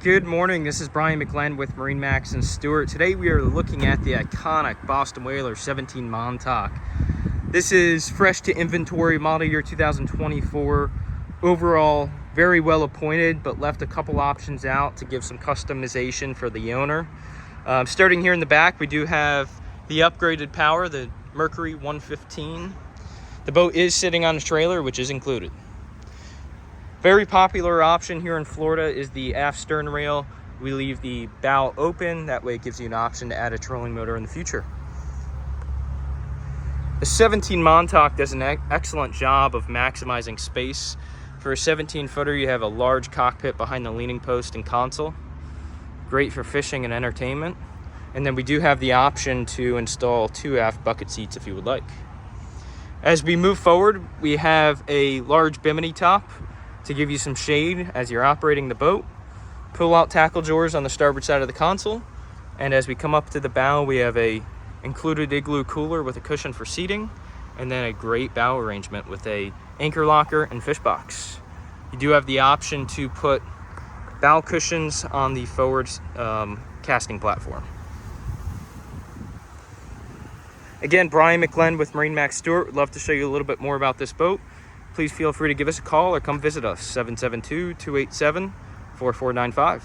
Good morning, this is Brian McGlenn with MarineMax and Stuart. Today we are looking at the iconic Boston Whaler 17 Montauk. This is fresh to inventory, model year 2024. Overall, very well appointed, but left a couple options out to give some customization for the owner. Starting here in the back, we do have the upgraded power, the Mercury 115. The boat is sitting on a trailer, which is included. Very popular option here in Florida is the aft stern rail. We leave the bow open. That way it gives you an option to add a trolling motor in the future. The 17 Montauk does an excellent job of maximizing space. For a 17-footer, you have a large cockpit behind the leaning post and console. Great for fishing and entertainment. And then we do have the option to install 2 aft bucket seats if you would like. As we move forward, we have a large bimini top to give you some shade as you're operating the boat. Pull out tackle drawers on the starboard side of the console. And as we come up to the bow, we have a included igloo cooler with a cushion for seating, and then a great bow arrangement with a anchor locker and fish box. You do have the option to put bow cushions on the forward casting platform. Again, Brian McGlenn with MarineMax Stuart. Would love to show you a little bit more about this boat. Please feel free to give us a call or come visit us, 772-287-4495.